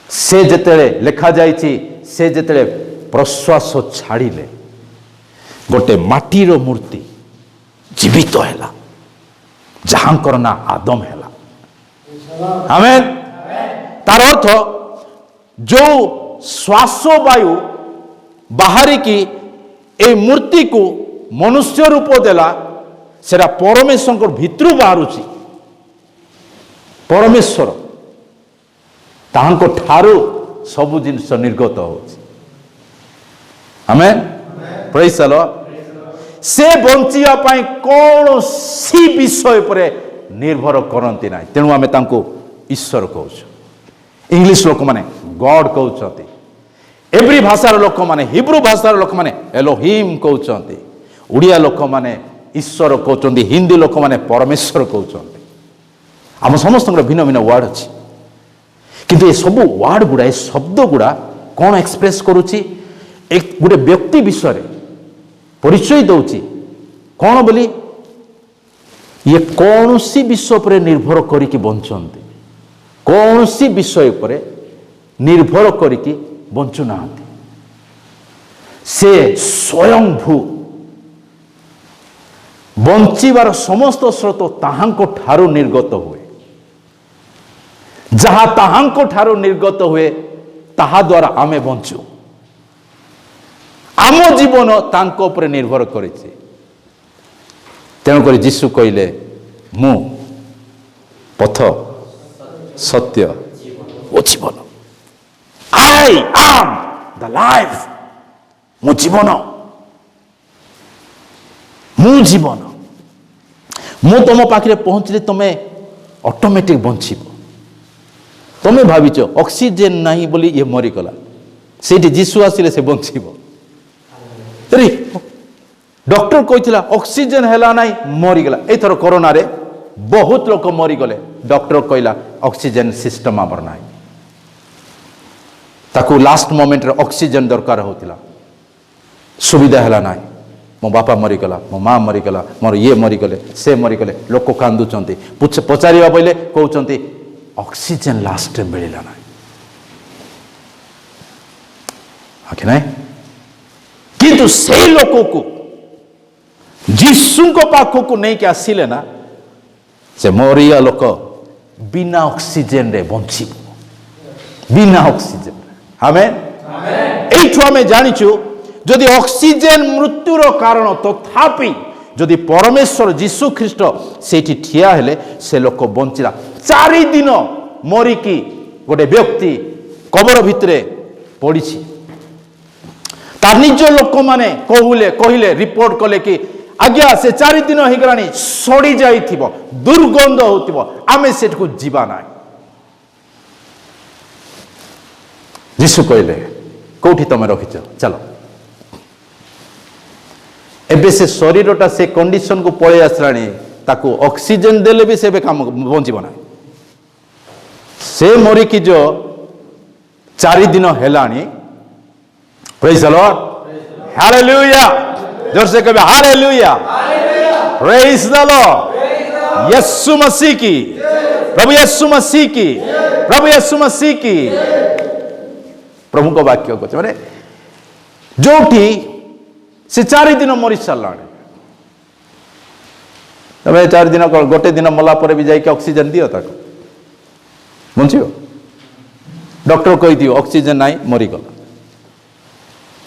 से जेतेले लेखा जाइछि से जेतेले प्रश्वास छाड़िले गोटे माटीर मूर्ति जीवित हैला जहांकर ना आदम हैला। आमेन। तार अर्थ जो श्वास वायु बाहरी की ए मूर्ति को मनुष्य रूप देला सेरा परमेश्वर भितर बाहरुची। परमेश्वर ताहांको ठारू सबु जिनिस निर्गत होछि। आमेन। Praise the lord. से बंचिया पाई कौनसी विषय पर निर्भर करती ना तेणु आम ईश्वर कहूँ। इंग्लिश लोक मैंने गॉड कहते, एवरी भाषार लोक मैंने हिब्रू भाषार लोक मैंने एलोहिम कहते, उड़िया लोक मैंने ईश्वर कहते, हिंदी लोक मैंने परमेश्वर कहते। आम समस्त भिन्न भिन्न वर्ड अच्छी किंतु ये सब वर्ड गुड़ा ये शब्द गुड़ा कौन एक्सप्रेस करुच्ची एक गोटे व्यक्ति विषय परिचय दौची कौन बोली ये कौन सी विषय पर निर्भर करिकी बंचंती, कौन सी विषय पर निर्भर करिकी बंचु नाहंती। से स्वयंभू बंचिबार समस्त स्रोत ताहांको ठारू निर्गत हुए, जहा ताहांको ठारू निर्गत हुए ताहा द्वारा आमे बंचु। आम जीवन तांको ଉପରେ निर्भर करिछि। तेणुकर जीशु कहले मु पथ सत्य ओ जीवन। I am the life. मु जीवन, मु जीवन। मु तुम पाखे पहुंचले तुम ऑटोमेटिक बंचिब। तुम भाविच ऑक्सीजन नहीं बोली ये मरीगला, से जीशु आसिले से बंचिब। डॉक्टर कही ऑक्सीजन है ना मरीगला। एथर कोरोना रे बहुत लोग मरीगले। डॉक्टर कहला ऑक्सीजन सिस्टम आमर ना, ताकू लास्ट मोमेंट रे ऑक्सीजन दरकार होतिला, सुविधा है ना। मो बापा मरीगला, मो माँ मरीगला, मोर ये मरीगले, से मरीगले। लोक कांदुचंती, पचारिबा पहिले कहउचंती ऑक्सीजन लास्ट रे मिलिला ना। आके नहीं किंतु से लोक को जीशु को पाखो को नहीं के आसिले ना, से मरिया लोक बिना ऑक्सीजन रे बंची, बिना ऑक्सीजन। आमेन। एठु आमे जानिछु जदि ऑक्सीजन मृत्युर कारण तथापि जदि परमेश्वर जीशु ख्रीष्ट सेठी ठिया हेले से लोक बंचिला। 4 दिन मरिकी गोटे व्यक्ति कबर भितरे पड़ी। तार निज लोक माने कहले रिपोर्ट कले कि आज्ञा से 4 दिन हो गलानी सड़ी जाइथिबो, दुर्गंध होतिबो, आमे सेठ को जीवा ना। जीशु कहले कोठी तमे रखिछ चलो। एबे से शरीरटा से कंडीशन को पळे आसलानी, ताको ऑक्सीजन देले भी से काम बंचिबो ना। से मरी कि जो 4 दिन हेलानी। Praise the lord. हालेलुया। जोर से कहे hallelujah. Praise the lord. Yeshu Masih की, प्रभु यीशु मसीह की, प्रभु यीशु मसीह की। प्रभु को वाक्य को माने जोठी से 4 दिन मरी साराणी। तमें 4 दिन गोटे दिन मला पर भी जाके ऑक्सीजन दियो ताको बंचियो। डॉक्टर कही दियो ऑक्सीजन नाई मरीगला।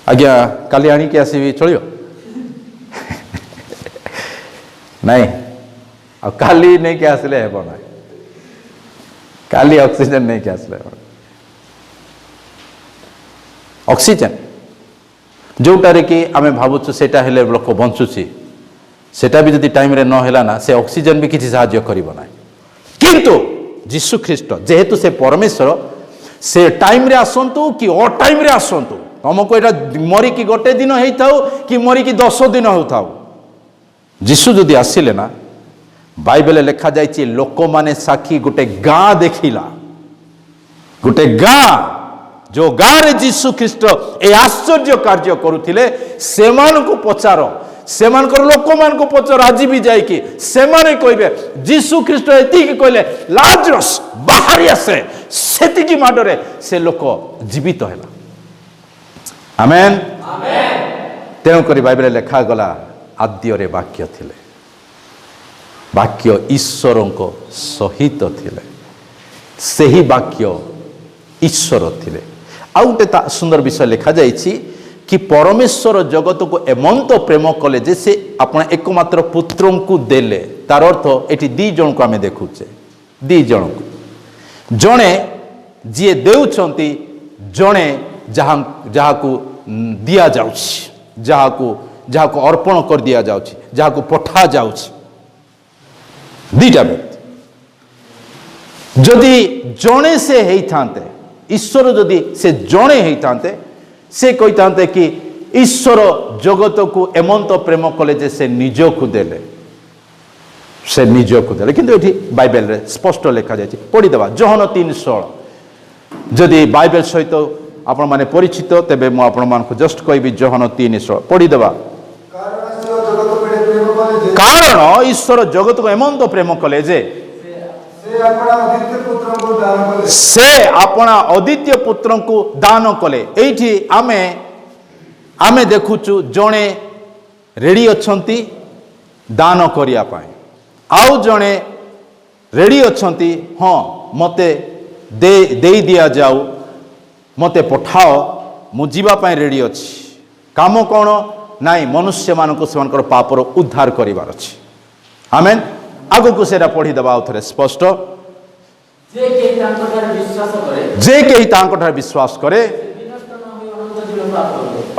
आज्ञा काली आनी के आसबि चलियो नहीं आ काली नहीं के आसले हेबो ना। काली ऑक्सीजन नहीं के आसले ऑक्सीजन जोटारे कि आमे भावुछु सेटा हेले लोक बंचुची, सेटा भी जदि टाइम रे न हेला ना से ऑक्सीजन भी किछि साहाय्य करिवो ना। किंतु जीशु ख्रीष्ट जेहेतु से परमेश्वर से टाइम रे आसंतु कि अ टाइम रे आसंतु, तुमको एटा मरी कि गोटे दिन होइथाउ कि मरी कि 10 दिन होथाउ, जीशु जदि आसिले ना बाइबल लिखा जाइछि लोक माने साखी गोटे गाँ देखिला। गोटे गाँ जो गाँव रे जीशु ख्रीष्ट ए आश्चर्य कार्य करुथिले सेमानकु पचार से लोक मान पचर आज भी जाइए से कहे जीशु ख्रीस्ट ये कहले लाजरस बाहरी आसे से माडरे से लोक जीवित है। आमेन। तेणुक बाइबल लेखा गला आद्य वाक्य थिले वाक्य ईश्वर सहित थिले से ही वाक्य ईश्वर थिले। आउ गोटे सुंदर विषय लिखा जाइछि कि परमेश्वर जगत को एमंत प्रेम कले जे से आपण एकमात्र पुत्र को देले। तार अर्थ एटी दी जन को आमे देखुचे दी जन को जणे जी देउछंती जणे जहा को दिया जाउछि जहा को अर्पण कर दिया जाउछि जहा को पठा जाउछि दीटा व्यक्ति। जदि जणे से हेई थांते ईश्वर जदि से जणे हेई थांते से कही थांते कि ईश्वर जगत को एमंत प्रेम कले जे से निज को देले से निज को देले। किंतु एठी बाइबल रे स्पष्ट लिखा जाय पढ़ी देबा जोहन 3:16 जदि बाइबल सहित आपण माने परिचित तेबे मु आपण मान को जस्ट कहबी जोहन 3:16 पढ़ी देबा। कारण ईश्वर जगत को एमंत प्रेम कले जे से अपना अद्वितीय पुत्र को दान कले। एठी आमे आमे देखुचु जणे रेडी अछंती दान करिया पाए आउ जणे रेडी अछंती हाँ मते दे दिया जाऊ मते पठाओ मु जीवा पाए रेडी अछि। काम कौन नाई मनुष्य मानक सेमानकर पापर उद्धार करिवार अछि। आमेन। आगु को सेरा पढ़ी दबा आउथरे स्पष्ट जे केही तांको विश्वास करे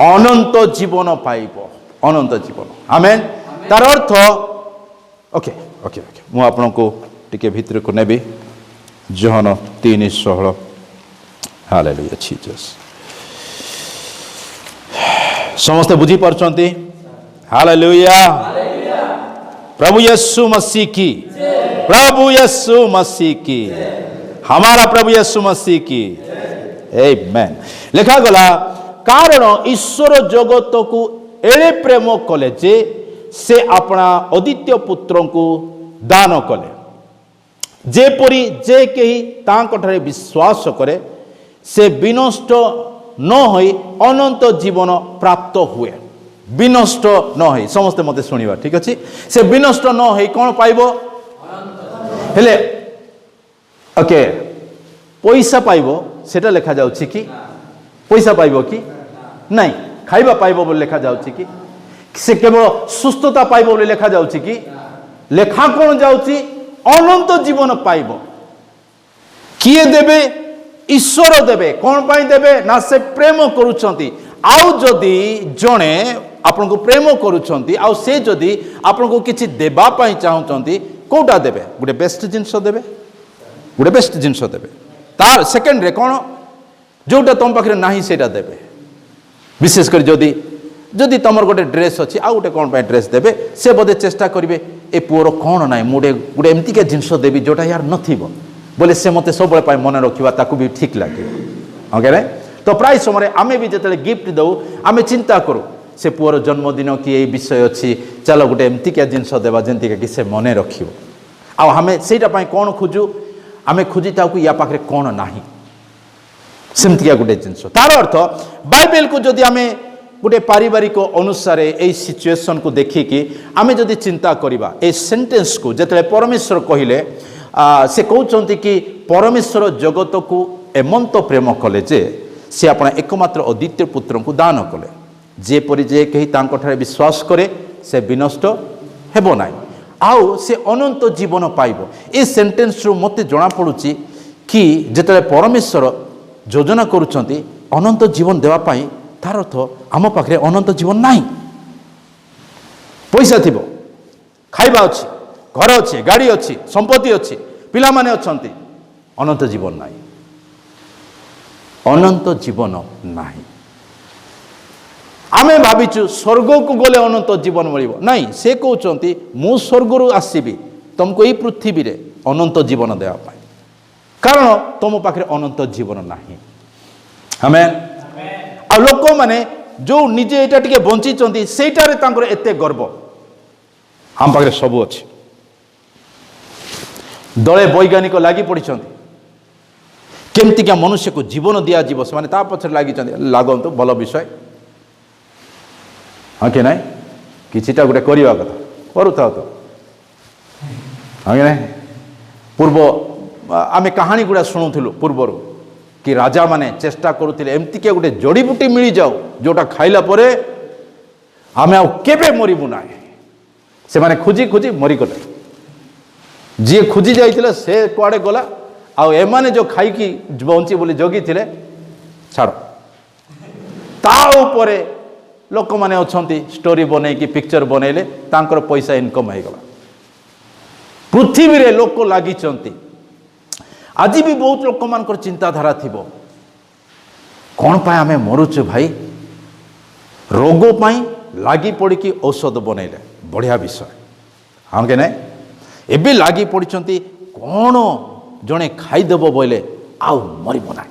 अनंत जीवन पाइब अनंत जीवन। आमेन। तार अर्थ ओके ओके ओके मु आपन को टिके भीतर को नेबी जोहन 3:16 हालेलुया जीसस समस्त बुझी पारछंती हालेलुया प्रभु यीशु मसीह की प्रभु यीशु मसीह की हमारा प्रभु यीशु मसीह की आमेन। लिखा गला कारण ईश्वर जगत को एळे प्रेम कले जे से अपना अद्वितीय पुत्र को दान कले जेपरी जे केही तांकठारे विश्वास करे से विनष्ट न होई अनंत जीवन प्राप्त हुए। विनष्ट न होई समस्त मते सुनिबा ठीक अछि से विनष्ट न होई कोन पाइबो हेले ओके पैसा पाइबो सेटा लिखा जाउछि कि पैसा पाइबो कि नहीं खाइबा पाइबो बोली लिखा जाउछि कि से केवल सुस्थता पाइबो बोली लिखा जाउछि कि लेखा कोन जाउछि अनंत जीवन पाइबो। किए देबे ईश्वर देबे कोन पाई देबे ना से प्रेम करूछंती आउ जदि जणे आपन को प्रेम करूछंती आउ से जदि आपन को किछि देबा पाई चाहुचंती कोटा देबे गुटे बेस्ट जिंस देबे गुटे बेस्ट जिंस देबे तार सेकंड रे कोन जोटा तुम पाखरे नाही सेटा देबे। विशेष कर जदि जदि तमर गोटे ड्रेस अछि आ गोटे कोन पाई ड्रेस देबे से बोधे चेष्टा करिवे ए पुअर कोन नाही मुडे गुटे एमती के जिंस देबी जोटा यार नथिबो बोले से मते सब पाई मन रखिबा ताकू भी ठीक लागे ओके रे। तो प्राय समय आमे भी जतले गिफ्ट दउ आमे चिंता करू से पुअर जन्मदिन कि ए विषय अछि चलो गोटे एमती के जिंस देबा जेंती के से मने रखिबो आ हमें सेटा पाई कोन खोजू आमे खोजी ताकू या पाखरे कोन नाही सेमतिया गोटे जिंस। तार अर्थ बाइबल को जदि आमे गोटे पारिवारिक अनुसार ए सिचुएशन को देखिकी आमे जदि चिंता करिबा ए सेंटेंस को जतले परमेश्वर कहिले से कहते कि परमेश्वर जगत को एमंत प्रेम कले जे से अपना एकमात्र अद्वितीय पुत्र को दान कले जेपरि जे कही तांकठारे विश्वास करे से विनष्ट हेबो नाही आउ से अनंत जीवन पाइबो। ए सेंटेंस रो मते जणा पडुची कि जेतले परमेश्वर योजना करूछंती अनंत जीवन देवा पाई तार अर्थ आम पाखरे अनंत जीवन नाही। पैसा थिबो खाइबा अछि घर अच्छी गाड़ी अच्छी संपत्ति अच्छी पिला माने अछंती अनंत जीवन नाही अनंत जीवन नाही। आमे भाविचु स्वर्ग को गले अनंत जीवन मिलिबो नाही से कहउचंती मु स्वर्ग रु आसीबी तुमको ई पृथ्वी रे अनंत जीवन देवा पाई कारण तुम पाखरे अनंत जीवन नाही। आमेन। आ लोक माने जो निजे एटा टिके बंचिचंती सेटारे तांकर एते गर्व आम पाखे सबू अच्छे दले वैज्ञानिक लगी पड़ी केमतिका मनुष्य को जीवन दि जाव से पछरे लगी लगतु भल विषय हाँ कि ना किटा गोटे करवा कथा करूता तो हाँ कि ना पूर्व आम कहानी गुड़ा शुणुलु पूर्वर कि राजा माने चेष्टा करुले एमतिके गोटे जड़ीबूटी मिल जाऊ जोटा खाइला परे आमे आउ केबे मरिबु ना से माने खोजी खोजी मरीगले जी खोजी जाइथिले से कुआडे गला आउ एमाने जो खाइकी बंची बोली जगी थिले छाड़ ता उपरे लोक माने अछंती स्टोरी बनै कि पिक्चर बनैले तांकर पैसा इनकम हो गला पृथ्वी रे लोक लागी चंती आज भी बहुत लोक मानकर चिंताधारा थिबो कौन पाए आमे मरुचे भाई रोग पाई लागी पड़ी कि औषध बनैले बढ़िया विषय हाँ कि ना एबे लागी पड़ी कौन जड़े खाईदेव बोले आउ मरब ना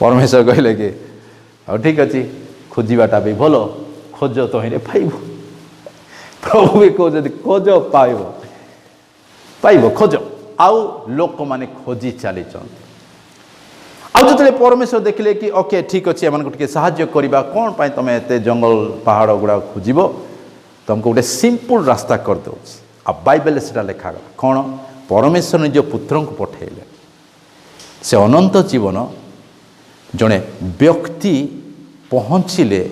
परमेश्वर कहले कि हाँ ठीक अच्छे खोजाटा भी भल खोज तो ही पाइब प्रभु भी कहते खोज पाइब पाइब खोज आउ लोक माने खोजी चली जो परमेश्वर देखिले कि ओके ठीक अच्छे एम टे साहाय्य करवा कौन पाई तुम एत जंगल पहाड़ गुड़ा खोज तुमको गोटे सिंपल रास्ता करदे आ बाइबल से लिखागला कौन परमेश्वर निज पुत्र को पठेले से अनंत जीवन जड़े व्यक्ति पहुँचले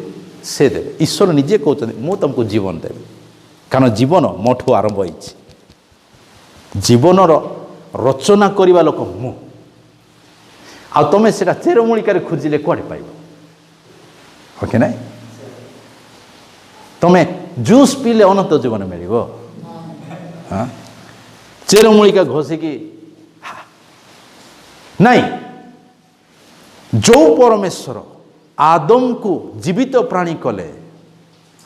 से देवे ईश्वर निजे कहते मु तुमको जीवन देवी कारण जीवन मोठू आरंभ हो जीवन रचना करवा लोक मु आ तुम से चेरमूलिकार खोजिले कुआड़े पाइब ओके ना तुम्हें जूस पीले अनंत जीवन मिल हाँ चेरमूलिका घोषिकी नहीं जो परमेश्वर आदम को जीवित प्राणी कले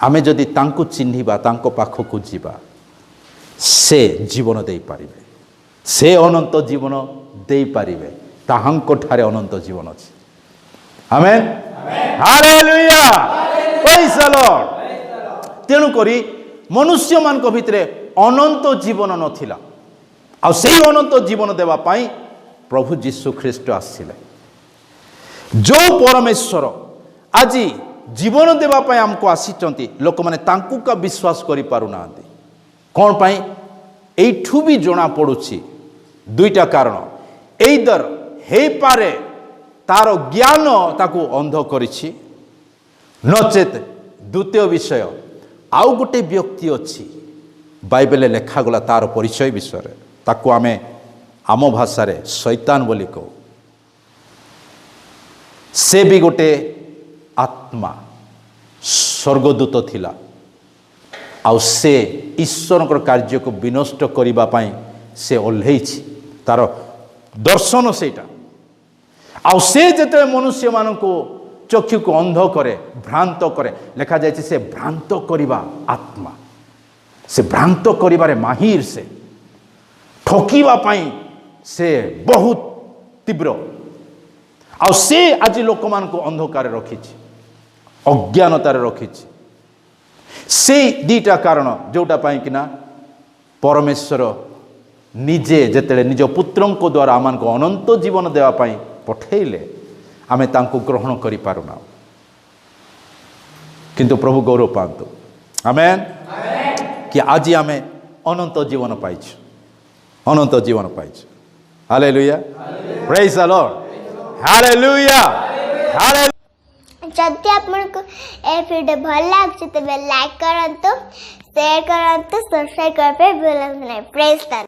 आमे जदि तांको चिन्हिबा तांको पाखकु जीवा से जीवन दे पारिबे से अनंत जीवन दे पारिबे ताहांको ठारे अनंत जीवन अछि amen hallelujah praise the Lord तेणु करी मनुष्य मान को भितरे अनंत जीवन नथिला आ सेही अनंत जीवन देवा पाई प्रभु जीशु ख्रीष्ट आसिले जो परमेश्वर आज जीवन देवा पाई हमको आसीचंती लोक माने तांकु का विश्वास करि पारु नांती कोन पाई एठू भी जोना पड़ुछि दुईटा कारण एइदर हे पारे तार ज्ञान ताकू अंध करिछि नचेत द्वितीय विषय आउ गोटे व्यक्ति अच्छी बाइबल लेखागला तार परिचय विषय ताकू आमे आम भाषा शैतान बोली कहू से भी गोटे आत्मा स्वर्गदूत थिला आउ से ईश्वर कार्य को विनष्ट करने पाई से ओह्लैछि तार दर्शन सेटा आउ से जते मनुष्य मान को चक्षु को अंध करे भ्रांत करे लिखा जाए से भ्रांत करिबा आत्मा से भ्रांत करिबारे माहिर से ठकिबा पाई से बहुत तीव्र आ से आज लोक मान को अंधकार रखिछि अज्ञानतार रखिछि से दीटा कारण जोटा पाई कि ना परमेश्वर निजे जेतेले निज पुत्रन को द्वारा आमान को अनंत जीवन देवा पाई पठेले आमे तांको ग्रहण करि पारुना किंतु प्रभु गौरव पांतु आमेन कि आज आमे अनंत जीवन पाइछु अनंत जीवन पाइछु hallelujah praise the lord hallelujah hallelujah जदि आपको ए वीडियो भल लागছে तबे लाइक करंतु शेयर करंतु सब्सक्राइब करबे भूलंतु नहीं प्रेज द